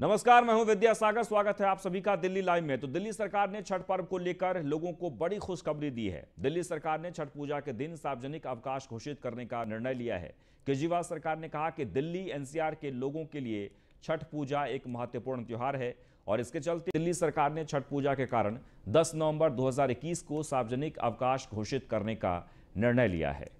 नमस्कार, मैं हूं विद्यासागर। स्वागत है आप सभी का दिल्ली लाइव में। तो दिल्ली सरकार ने छठ पर्व को लेकर लोगों को बड़ी खुशखबरी दी है। दिल्ली सरकार ने छठ पूजा के दिन सार्वजनिक अवकाश घोषित करने का निर्णय लिया है। केजरीवाल सरकार ने कहा कि दिल्ली एनसीआर के लोगों के लिए छठ पूजा एक महत्वपूर्ण त्योहार है और इसके चलते दिल्ली सरकार ने छठ पूजा के कारण 10 नवंबर 2021 को सार्वजनिक अवकाश घोषित करने का निर्णय लिया है।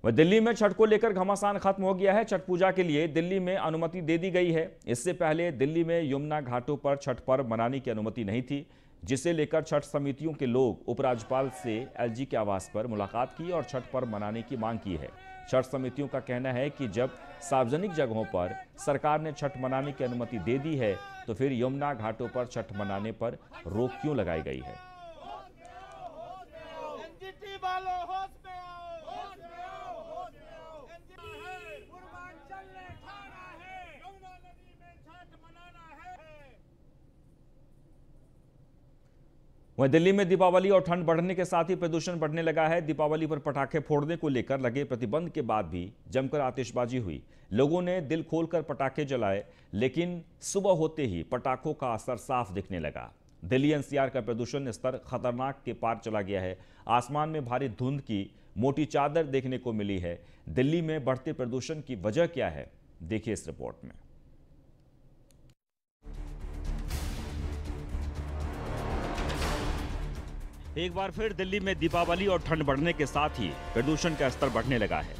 वह दिल्ली में छठ को लेकर घमासान खत्म हो गया है। छठ पूजा के लिए दिल्ली में अनुमति दे दी गई है। इससे पहले दिल्ली में यमुना घाटों पर छठ पर्व मनाने की अनुमति नहीं थी, जिसे लेकर छठ समितियों के लोग उपराज्यपाल से एलजी के आवास पर मुलाकात की और छठ पर्व मनाने की मांग की है। छठ समितियों का कहना है कि जब सार्वजनिक जगहों पर सरकार ने छठ मनाने की अनुमति दे दी है तो फिर यमुना घाटों पर छठ मनाने पर रोक क्यों लगाई गई है। वहीं दिल्ली में दीपावली और ठंड बढ़ने के साथ ही प्रदूषण बढ़ने लगा है। दीपावली पर पटाखे फोड़ने को लेकर लगे प्रतिबंध के बाद भी जमकर आतिशबाजी हुई। लोगों ने दिल खोलकर पटाखे जलाए, लेकिन सुबह होते ही पटाखों का असर साफ दिखने लगा। दिल्ली एनसीआर का प्रदूषण स्तर खतरनाक के पार चला गया है। आसमान में भारी धुंध की मोटी चादर देखने को मिली है। दिल्ली में बढ़ते प्रदूषण की वजह क्या है, देखिए इस रिपोर्ट में। एक बार फिर दिल्ली में दीपावली और ठंड बढ़ने के साथ ही प्रदूषण का स्तर बढ़ने लगा है।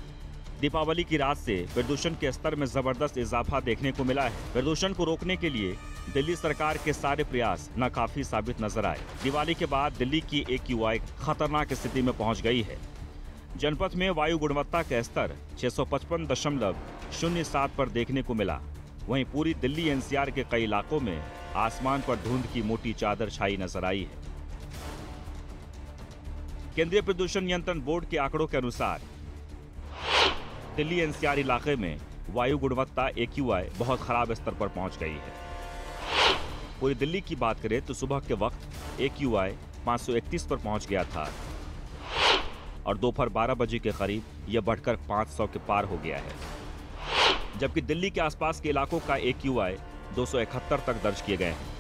दीपावली की रात से प्रदूषण के स्तर में जबरदस्त इजाफा देखने को मिला है। प्रदूषण को रोकने के लिए दिल्ली सरकार के सारे प्रयास नाकाफी साबित नजर आए। दिवाली के बाद दिल्ली की AQI खतरनाक स्थिति में पहुंच गई है। जनपद में वायु गुणवत्ता का स्तर 655.07 पर देखने को मिला। वहीं पूरी दिल्ली एनसीआर के कई इलाकों में आसमान पर धुंध की मोटी चादर छाई नजर आई है। केंद्रीय प्रदूषण नियंत्रण बोर्ड के आंकड़ों के अनुसार दिल्ली एनसीआर इलाके में वायु गुणवत्ता AQI बहुत खराब स्तर पर पहुंच गई है। पूरी दिल्ली की बात करें तो सुबह के वक्त AQI 531 पर पहुंच गया था और दोपहर 12 बजे के करीब यह बढ़कर 500 के पार हो गया है, जबकि दिल्ली के आसपास के इलाकों का AQI 271 तक दर्ज किए गए हैं।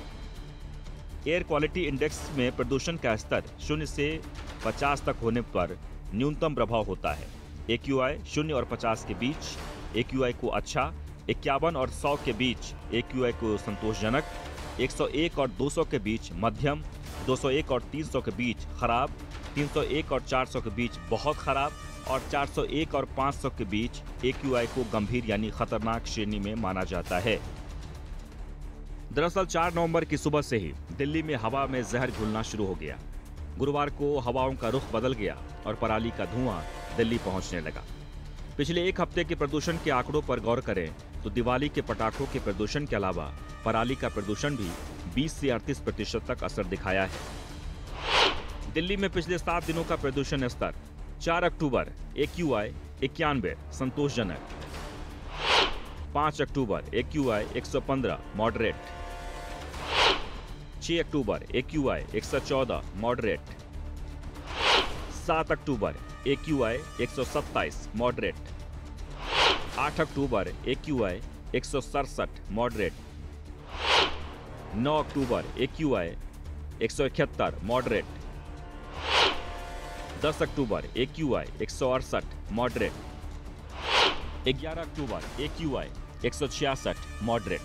एयर क्वालिटी इंडेक्स में प्रदूषण का स्तर 0 से 50 तक होने पर न्यूनतम प्रभाव होता है। AQI 0 और 50 के बीच AQI को अच्छा, 51 और 100 के बीच AQI को संतोषजनक, 101 और 200 के बीच मध्यम, 201 और 300 के बीच खराब, 301 और 400 के बीच बहुत खराब और 401 और 500 के बीच AQI को गंभीर यानी खतरनाक श्रेणी में माना जाता है। दरअसल 4 नवंबर की सुबह से ही दिल्ली में हवा में जहर घुलना शुरू हो गया। गुरुवार को हवाओं का रुख बदल गया और पराली का धुआं दिल्ली पहुंचने लगा। पिछले एक हफ्ते के प्रदूषण के आंकड़ों पर गौर करें तो दिवाली के पटाखों के प्रदूषण के अलावा पराली का प्रदूषण भी 20 से 38% तक असर दिखाया है। दिल्ली में पिछले 7 दिनों का प्रदूषण स्तर 4 अक्टूबर AQI 91 संतोषजनक, 5 अक्टूबर AQI 115 मॉडरेट, 6 अक्टूबर AQI 114 मॉडरेट, 7 अक्टूबर AQI 127 मॉडरेट, 8 अक्टूबर AQI 167 मॉडरेट, 9 अक्टूबर AQI 171 मॉडरेट, 10 अक्टूबर AQI 168 मॉडरेट, 11 अक्टूबर AQI 166 मॉडरेट।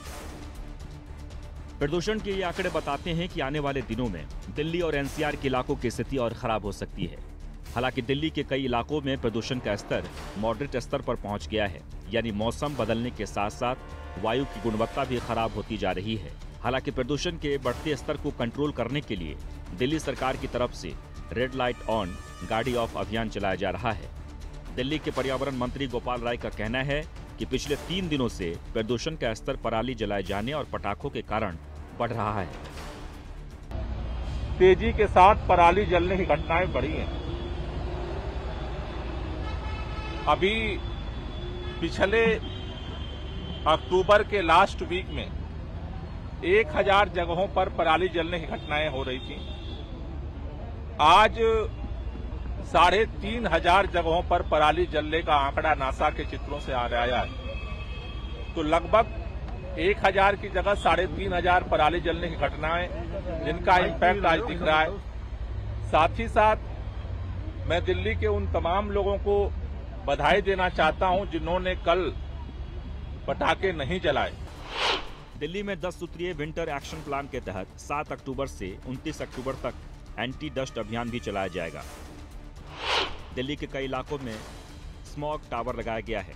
प्रदूषण के ये आंकड़े बताते हैं कि आने वाले दिनों में दिल्ली और एनसीआर के इलाकों की स्थिति और खराब हो सकती है। हालांकि दिल्ली के कई इलाकों में प्रदूषण का स्तर मॉडरेट स्तर पर पहुंच गया है, यानी मौसम बदलने के साथ साथ वायु की गुणवत्ता भी खराब होती जा रही है। हालांकि प्रदूषण के बढ़ते स्तर को कंट्रोल करने के लिए दिल्ली सरकार की तरफ से रेड लाइट ऑन गाड़ी ऑफ अभियान चलाया जा रहा है। दिल्ली के पर्यावरण मंत्री गोपाल राय का कहना है कि पिछले 3 दिनों से प्रदूषण का स्तर पराली जलाए जाने और पटाखों के कारण बढ़ रहा है। तेजी के साथ पराली जलने की घटनाएं बढ़ी हैं। अभी पिछले अक्टूबर के लास्ट वीक में 1000 जगहों पर पराली जलने की घटनाएं हो रही थी। आज 3500 जगहों पर पराली जलने का आंकड़ा नासा के चित्रों से आ रहा है। तो लगभग 1000 की जगह 3500 पराली जलने की घटनाएं, जिनका इम्पैक्ट आज दिख रहा है। साथ ही साथ मैं दिल्ली के उन तमाम लोगों को बधाई देना चाहता हूं जिन्होंने कल पटाखे नहीं जलाए। दिल्ली में 10 सूत्रीय विंटर एक्शन प्लान के तहत 7 अक्टूबर से 29 अक्टूबर तक एंटी डस्ट अभियान भी चलाया जाएगा। दिल्ली के कई इलाकों में स्मॉग टावर लगाया गया है।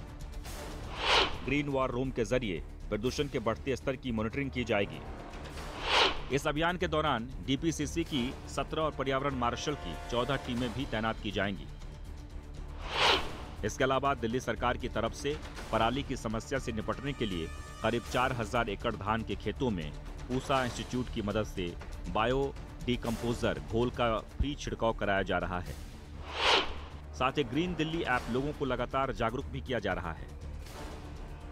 ग्रीन वॉर रूम के जरिए प्रदूषण के बढ़ते स्तर की मॉनिटरिंग की जाएगी। इस अभियान के दौरान डीपीसीसी की 17 और पर्यावरण मार्शल की 14 टीमें भी तैनात की जाएंगी। इसके अलावा दिल्ली सरकार की तरफ से पराली की समस्या से निपटने के लिए करीब 4000 एकड़ धान के खेतों में पूसा इंस्टीट्यूट की मदद से बायो डिकम्पोजर घोल का फ्री छिड़काव कराया जा रहा है। साथ ही ग्रीन दिल्ली ऐप लोगों को लगातार जागरूक भी किया जा रहा है।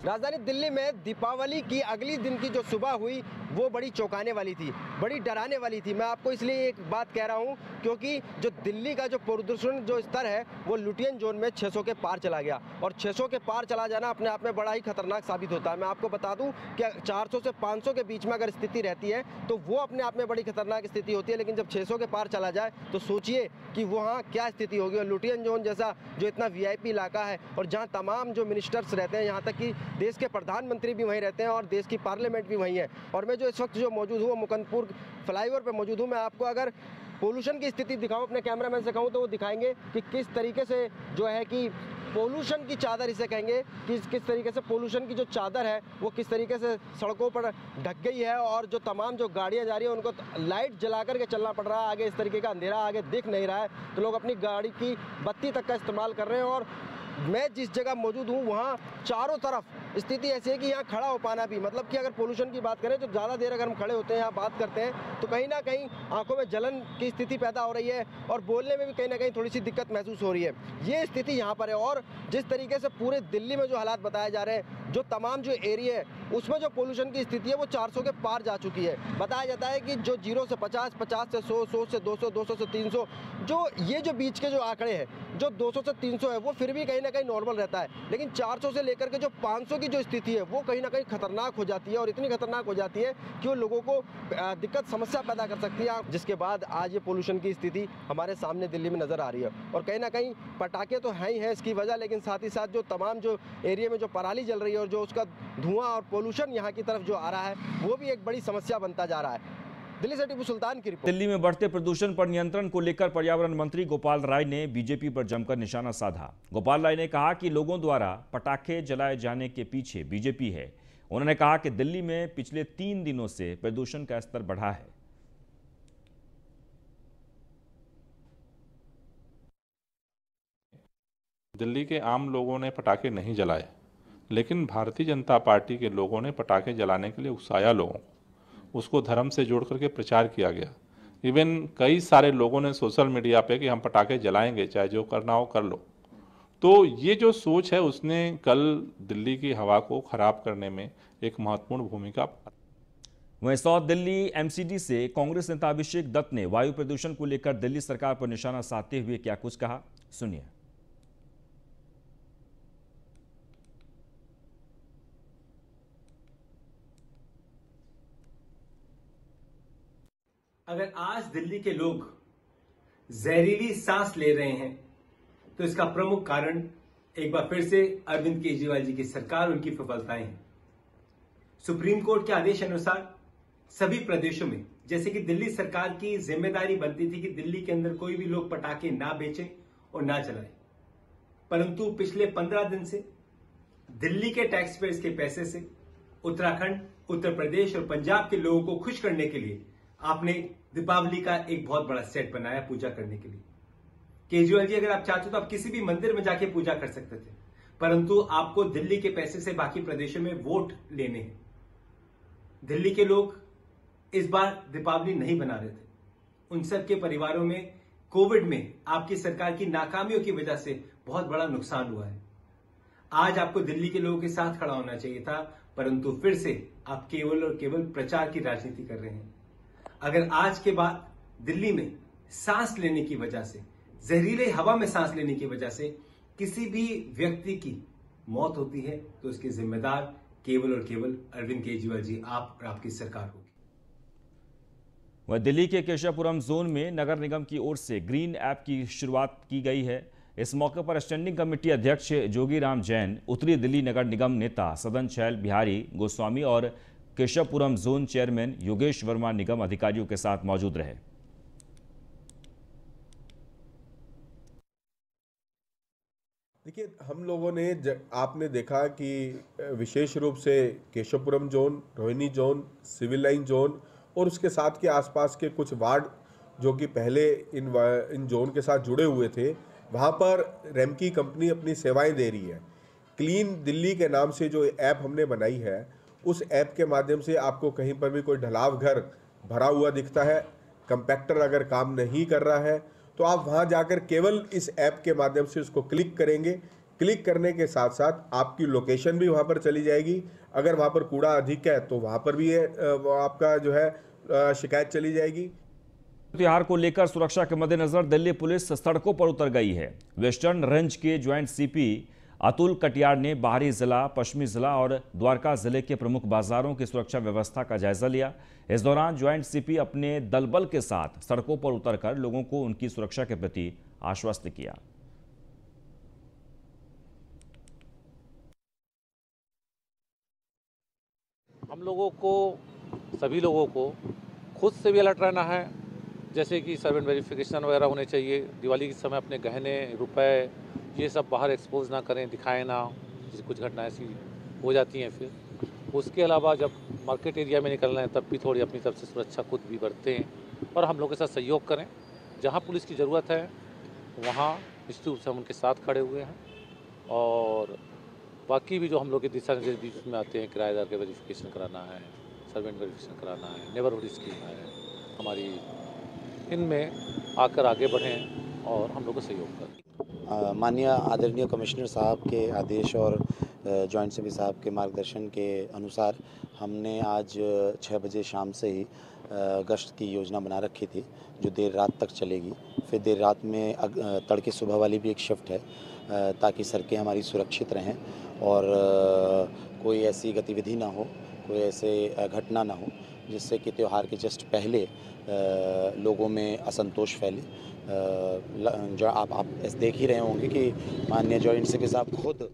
राजधानी दिल्ली में दीपावली की अगली दिन की जो सुबह हुई वो बड़ी चौंकाने वाली थी, बड़ी डराने वाली थी। मैं आपको इसलिए एक बात कह रहा हूं क्योंकि जो दिल्ली का जो प्रदूषण जो स्तर है वो लुटियन जोन में 600 के पार चला गया, और 600 के पार चला जाना अपने आप में बड़ा ही खतरनाक साबित होता है। मैं आपको बता दूं कि 400 से 500 के बीच में अगर स्थिति रहती है तो वो अपने आप में बड़ी खतरनाक स्थिति होती है, लेकिन जब 600 के पार चला जाए तो सोचिए कि वहाँ क्या स्थिति होगी। और लुटियन जोन जैसा जो इतना VIP इलाका है और जहाँ तमाम जो मिनिस्टर्स रहते हैं, यहाँ तक कि देश के प्रधानमंत्री भी वहीं रहते हैं और देश की पार्लियामेंट भी वहीं है। और मैं जो इस वक्त जो मौजूद हूँ वो मुकंदपुर फ्लाईओवर पे मौजूद हूँ। मैं आपको अगर पोल्यूशन की स्थिति दिखाऊं, अपने कैमरामैन से कहूँ तो वो दिखाएंगे कि किस तरीके से जो है कि पोल्यूशन की चादर इसे कहेंगे कि किस तरीके से पोल्यूशन की जो चादर है वो किस तरीके से सड़कों पर ढक गई है। और जो तमाम जो गाड़ियां जा रही हैं उनको लाइट जला करके चलना पड़ रहा है। आगे इस तरीके का अंधेरा आगे दिख नहीं रहा है तो लोग अपनी गाड़ी की बत्ती तक का इस्तेमाल कर रहे हैं। और मैं जिस जगह मौजूद हूँ वहाँ चारों तरफ स्थिति ऐसी है कि यहाँ खड़ा हो पाना भी, मतलब कि अगर पोल्यूशन की बात करें तो ज़्यादा देर अगर हम खड़े होते हैं यहाँ बात करते हैं तो कहीं ना कहीं आंखों में जलन की स्थिति पैदा हो रही है और बोलने में भी कहीं ना कहीं थोड़ी सी दिक्कत महसूस हो रही है। ये स्थिति यहाँ पर है। और जिस तरीके से पूरे दिल्ली में जो हालात बताए जा रहे हैं, जो तमाम जो एरिया है उसमें जो पोल्यूशन की स्थिति है वो 400 के पार जा चुकी है। बताया जाता है कि जो 0 से 50, 50 से 100, 100 से 200, 200 से 300, जो ये जो बीच के जो आंकड़े हैं, जो 200 से 300 है वो फिर भी कहीं ना कहीं नॉर्मल रहता है, लेकिन 400 से लेकर के जो 500 की जो स्थिति है वो कहीं ना कहीं खतरनाक हो जाती है। और इतनी खतरनाक हो जाती है कि वो लोगों को दिक्कत समस्या पैदा कर सकती है, जिसके बाद आज ये पोल्यूशन की स्थिति हमारे सामने दिल्ली में नजर आ रही है। और कहीं ना कहीं पटाखे तो हैं ही हैं इसकी वजह, लेकिन साथ ही साथ जो तमाम जो एरिया में जो पराली जल रही है और जो उसका धुआं और पोल्यूशन यहाँ की तरफ जो आ रहा है वो भी एक बड़ी समस्या बनता जा रहा है। दिल्ली से टीपू सुल्तान की रिपोर्ट। दिल्ली में बढ़ते प्रदूषण पर नियंत्रण को लेकर पर्यावरण मंत्री गोपाल राय ने बीजेपी पर जमकर निशाना साधा। गोपाल राय ने कहा कि लोगों द्वारा पटाखे जलाए जाने के पीछे बीजेपी है। उन्होंने कहा कि दिल्ली में पिछले 3 दिनों से प्रदूषण का स्तर बढ़ा है। दिल्ली के आम लोगों ने पटाखे नहीं जलाए, लेकिन भारतीय जनता पार्टी के लोगों ने पटाखे जलाने के लिए उकसाया लोगों को, उसको धर्म से जोड़ करके प्रचार किया गया। इवन कई सारे लोगों ने सोशल मीडिया पे कि हम पटाखे जलाएंगे, चाहे जो करना हो कर लो। तो ये जो सोच है उसने कल दिल्ली की हवा को खराब करने में एक महत्वपूर्ण भूमिका। वहीं साउथ दिल्ली MCD से कांग्रेस नेता अभिषेक दत्त ने वायु प्रदूषण को लेकर दिल्ली सरकार पर निशाना साधते हुए क्या कुछ कहा, सुनिए। अगर आज दिल्ली के लोग जहरीली सांस ले रहे हैं तो इसका प्रमुख कारण एक बार फिर से अरविंद केजरीवाल जी की सरकार, उनकी विफलताएं हैं। सुप्रीम कोर्ट के आदेश अनुसार सभी प्रदेशों में, जैसे कि दिल्ली सरकार की जिम्मेदारी बनती थी कि दिल्ली के अंदर कोई भी लोग पटाखे ना बेचें और ना चलाएं, परंतु पिछले 15 दिन से दिल्ली के टैक्स पेयर्स के पैसे से उत्तराखंड, उत्तर प्रदेश और पंजाब के लोगों को खुश करने के लिए आपने दीपावली का एक बहुत बड़ा सेट बनाया पूजा करने के लिए। केजरीवाल जी, अगर आप चाहते तो आप किसी भी मंदिर में जाके पूजा कर सकते थे, परंतु आपको दिल्ली के पैसे से बाकी प्रदेशों में वोट लेने हैं। दिल्ली के लोग इस बार दीपावली नहीं बना रहे थे। उन सब के परिवारों में कोविड में आपकी सरकार की नाकामियों की वजह से बहुत बड़ा नुकसान हुआ है। आज आपको दिल्ली के लोगों के साथ खड़ा होना चाहिए था, परंतु फिर से आप केवल और केवल प्रचार की राजनीति कर रहे हैं। अगर आज के बाद दिल्ली में सांस लेने की वजह से, जहरीले हवा में सांस लेने की वजह से किसी भी व्यक्ति की मौत होती है तो इसके जिम्मेदार केवल और केवल अरविंद केजरीवाल जी, आप और आपकी सरकार होगी। वह दिल्ली के केशवपुरम जोन में नगर निगम की ओर से ग्रीन ऐप की शुरुआत की गई है। इस मौके पर स्टैंडिंग कमेटी अध्यक्ष जोगीराम जैन, उत्तरी दिल्ली नगर निगम नेता सदन छैल बिहारी गोस्वामी और केशवपुरम जोन चेयरमैन योगेश वर्मा निगम अधिकारियों के साथ मौजूद रहे। देखिए, हम लोगों ने आपने देखा कि विशेष रूप से Keshavpuram zone, Rohini zone, civil line zone और उसके साथ के आसपास के कुछ वार्ड जो कि पहले इन जोन के साथ जुड़े हुए थे, वहाँ पर रेमकी कंपनी अपनी सेवाएं दे रही है। क्लीन दिल्ली के नाम से जो ऐप हमने बनाई है, उस ऐप के माध्यम से आपको कहीं पर भी कोई ढलाव घर भरा हुआ दिखता है, कंपैक्टर अगर काम नहीं कर रहा है, तो आप वहां जाकर केवल इस ऐप के माध्यम से उसको क्लिक करेंगे। क्लिक करने के साथ साथ आपकी लोकेशन भी वहां पर चली जाएगी। अगर वहां पर कूड़ा अधिक है तो वहां पर भी आपका जो है शिकायत चली जाएगी। त्योहार को लेकर सुरक्षा के मद्देनजर दिल्ली पुलिस सड़कों पर उतर गई है। वेस्टर्न रेंज के ज्वाइंट सीपी अतुल कटियार ने बाहरी जिला, पश्चिमी जिला और द्वारका जिले के प्रमुख बाजारों की सुरक्षा व्यवस्था का जायजा लिया। इस दौरान ज्वाइंट सीपी अपने दलबल के साथ सड़कों पर उतरकर लोगों को उनकी सुरक्षा के प्रति आश्वस्त किया। हम लोगों को, सभी लोगों को खुद से भी अलर्ट रहना है, जैसे कि सर्वेंट वेरिफिकेशन वगैरह होने चाहिए। दिवाली के समय अपने गहने, रुपए ये सब बाहर एक्सपोज ना करें, दिखाएं ना, जैसे कुछ घटना ऐसी हो जाती हैं। फिर उसके अलावा जब मार्केट एरिया में निकल रहे हैं तब भी थोड़ी अपनी तरफ से सुरक्षा खुद भी बरतें और हम लोग के साथ सहयोग करें। जहाँ पुलिस की ज़रूरत है वहाँ निश्चित रूप से हम उनके साथ खड़े हुए हैं। और बाकी भी जो हम लोग के दिशा निर्देश में आते हैं, किराएदार के वेरिफिकेशन कराना है, सर्वेंट वेरिफिकेशन कराना है, नेबरहुड स्कीम है हमारी, इनमें आकर आगे बढ़ें और हम लोग को सहयोग करें। माननीय आदरणीय कमिश्नर साहब के आदेश और जॉइंट सीपी साहब के मार्गदर्शन के अनुसार हमने आज 6 बजे शाम से ही गश्त की योजना बना रखी थी, जो देर रात तक चलेगी। फिर देर रात में तड़के सुबह वाली भी एक शिफ्ट है, ताकि सड़कें हमारी सुरक्षित रहें और कोई ऐसी गतिविधि ना हो, कोई ऐसे घटना ना हो जिससे कि त्यौहार के जस्ट पहले लोगों में असंतोष फैले। जो आप देख ही रहे होंगे कि माननीय जॉइंट सीपी साहब खुद।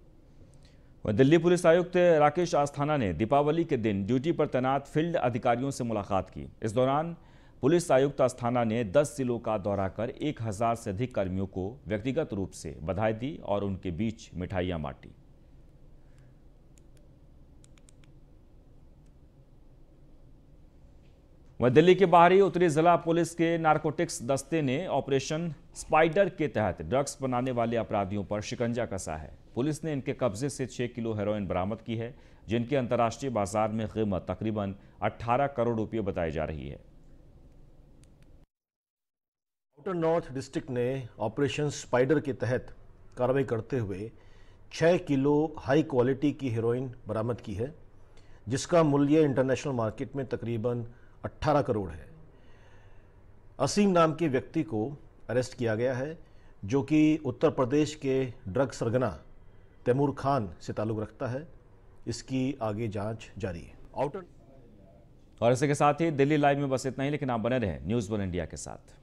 दिल्ली पुलिस आयुक्त राकेश अस्थाना ने दीपावली के दिन ड्यूटी पर तैनात फील्ड अधिकारियों से मुलाकात की। इस दौरान पुलिस आयुक्त अस्थाना ने 10 जिलों का दौरा कर 1000 से अधिक कर्मियों को व्यक्तिगत रूप से बधाई दी और उनके बीच मिठाइयां बांटी। वह दिल्ली के बाहरी उत्तरी जिला पुलिस के नारकोटिक्स दस्ते ने ऑपरेशन स्पाइडर के तहत ड्रग्स बनाने वाले अपराधियों पर शिकंजा कसा है। पुलिस ने इनके कब्जे से 6 किलो हेरोइन बरामद की है, जिनकी अंतर्राष्ट्रीय बाजार में कीमत तकरीबन 18 करोड़ रुपये बताई जा रही है। आउटर नॉर्थ डिस्ट्रिक्ट ने ऑपरेशन स्पाइडर के तहत कार्रवाई करते हुए 6 किलो हाई क्वालिटी की हेरोइन बरामद की है, जिसका मूल्य इंटरनेशनल मार्केट में तकरीबन 18 करोड़ है। असीम नाम के व्यक्ति को अरेस्ट किया गया है, जो कि उत्तर प्रदेश के ड्रग सरगना तैमूर खान से ताल्लुक़ रखता है। इसकी आगे जांच जारी है। और इसी के साथ ही दिल्ली लाइव में बस इतना ही, लेकिन आप बने रहें न्यूज़ 1 इंडिया के साथ।